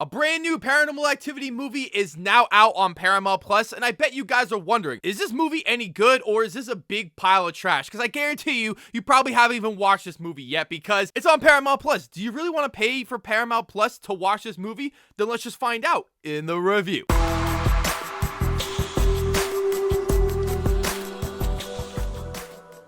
A brand new Paranormal Activity movie is now out on Paramount Plus, and I bet you guys are wondering, is this movie any good or is this a big pile of trash? Because I guarantee you probably haven't even watched this movie yet because it's on Paramount Plus. Do you really want to pay for Paramount Plus to watch this movie? Then let's just find out in the review.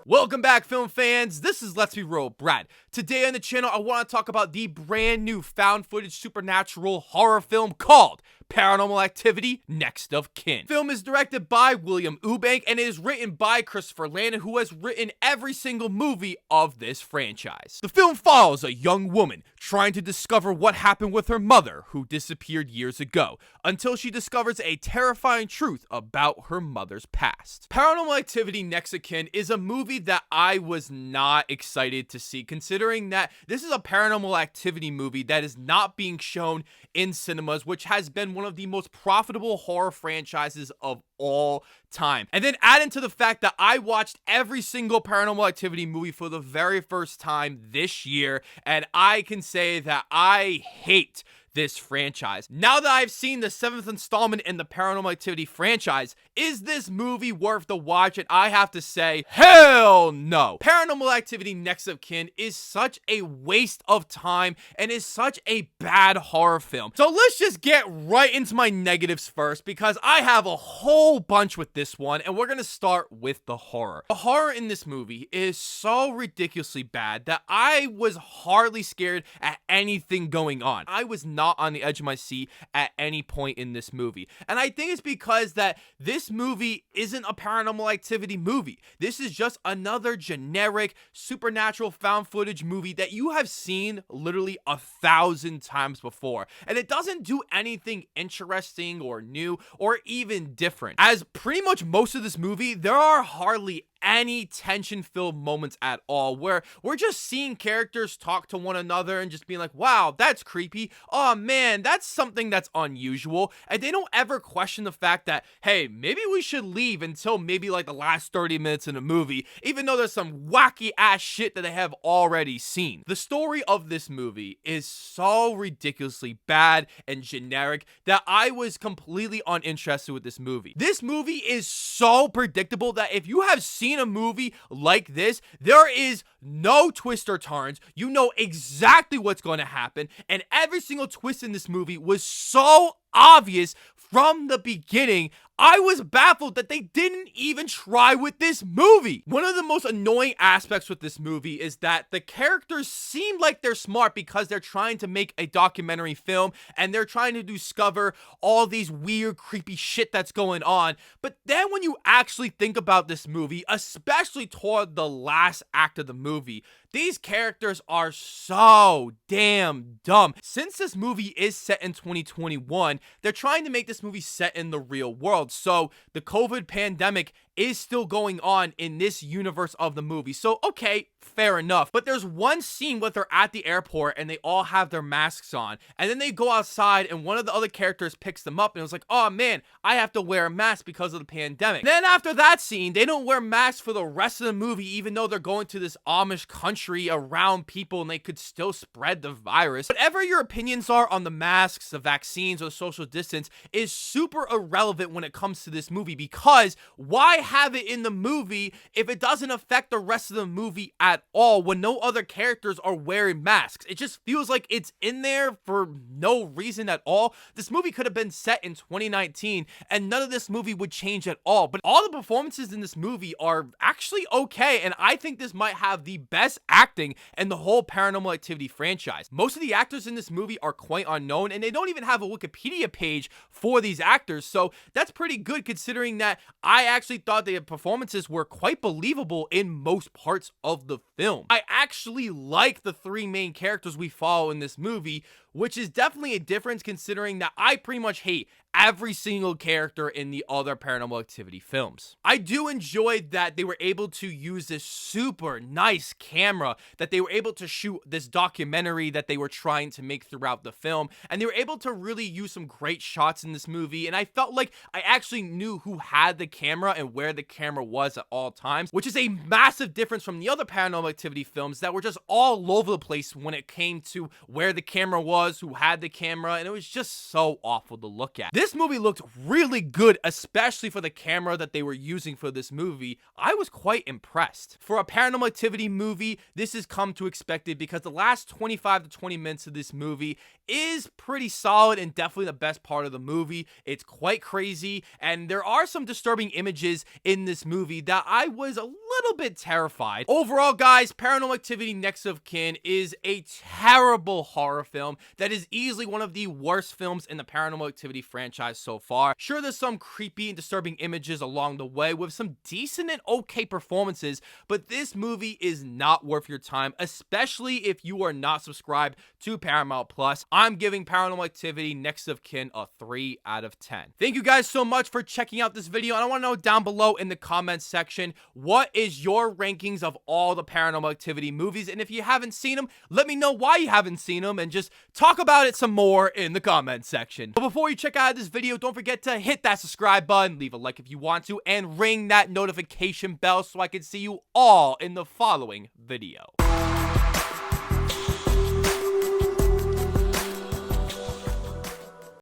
Welcome back, film fans. This is Let's Be Real, Brad. Today on the channel, I want to talk about the brand new found footage supernatural horror film called Paranormal Activity: Next of Kin. The film is directed by William Eubank and it is written by Christopher Landon, who has written every single movie of this franchise. The film follows a young woman trying to discover what happened with her mother, who disappeared years ago, until she discovers a terrifying truth about her mother's past. Paranormal Activity: Next of Kin is a movie that I was not excited to see, considering that this is a Paranormal Activity movie that is not being shown in cinemas, which has been one of the most profitable horror franchises of all time. And then add into the fact that I watched every single Paranormal Activity movie for the very first time this year, and I can say that I hate this franchise. Now that I've seen the 7th installment in the Paranormal Activity franchise, is this movie worth the watch? And I have to say, hell no. Paranormal Activity: Next of Kin is such a waste of time and is such a bad horror film. So let's just get right into my negatives first, because I have a whole bunch with this one, and we're gonna start with the horror. The horror in this movie is so ridiculously bad that I was hardly scared at anything going on. I was not on the edge of my seat at any point in this movie. And I think it's because that this movie isn't a Paranormal Activity movie. This is just another generic supernatural found footage movie that you have seen literally 1,000 times before. And it doesn't do anything interesting or new or even different. As pretty much most of this movie, there are hardly any tension-filled moments at all, where we're just seeing characters talk to one another and just being like, wow, that's creepy. Oh man, that's something that's unusual. And they don't ever question the fact that, hey, maybe we should leave until maybe like the last 30 minutes in the movie, even though there's some wacky ass shit that they have already seen. The story of this movie is so ridiculously bad and generic that I was completely uninterested with this movie. This movie is so predictable that if you have seen a movie like this, there is no twist or turns. You know exactly what's going to happen, and every single twist in this movie was so obvious from the beginning. I was baffled that they didn't even try with this movie. One of the most annoying aspects with this movie is that the characters seem like they're smart because they're trying to make a documentary film and they're trying to discover all these weird, creepy shit that's going on. But then when you actually think about this movie, especially toward the last act of the movie, these characters are so damn dumb. Since this movie is set in 2021, they're trying to make this movie set in the real world. So the COVID pandemic is still going on in this universe of the movie. So, okay, fair enough. But there's one scene where they're at the airport and they all have their masks on. And then they go outside and one of the other characters picks them up and it was like, oh man, I have to wear a mask because of the pandemic. Then after that scene, they don't wear masks for the rest of the movie, even though they're going to this Amish country around people and they could still spread the virus. Whatever your opinions are on the masks, the vaccines, or the social distance is super irrelevant when it comes to this movie, because why have it in the movie if it doesn't affect the rest of the movie at all when no other characters are wearing masks? It just feels like it's in there for no reason at all. This movie could have been set in 2019 and none of this movie would change at all. But all the performances in this movie are actually okay, and I think this might have the best acting in the whole Paranormal Activity franchise. Most of the actors in this movie are quite unknown, and they don't even have a Wikipedia page for these actors, so that's pretty good considering that I actually thought the performances were quite believable in most parts of the film. I actually like the three main characters we follow in this movie, which is definitely a difference considering that I pretty much hate every single character in the other Paranormal Activity films. I do enjoy that they were able to use this super nice camera, that they were able to shoot this documentary that they were trying to make throughout the film, and they were able to really use some great shots in this movie, and I felt like I actually knew who had the camera and where the camera was at all times, which is a massive difference from the other Paranormal Activity films that were just all over the place when it came to where the camera was was who had the camera, and it was just so awful to look at. This movie looked really good, especially for the camera that they were using for this movie. I was quite impressed. For a Paranormal Activity movie, this is come to expect it because the last 25 to 20 minutes of this movie is pretty solid and definitely the best part of the movie. It's quite crazy, and there are some disturbing images in this movie that I was a little bit terrified. Overall, guys, Paranormal Activity Next of Kin is a terrible horror film that is easily one of the worst films in the Paranormal Activity franchise so far. Sure, there's some creepy and disturbing images along the way with some decent and okay performances, but this movie is not worth your time, especially if you are not subscribed to Paramount Plus. I'm giving Paranormal Activity Next of Kin a 3 out of 10. Thank you guys so much for checking out this video, and I want to know down below in the comments section, what is your rankings of all the Paranormal Activity movies? And if you haven't seen them, let me know why you haven't seen them and just talk about it some more in the comments section. But before you check out this video, don't forget to hit that subscribe button, leave a like if you want to, and ring that notification bell so I can see you all in the following video.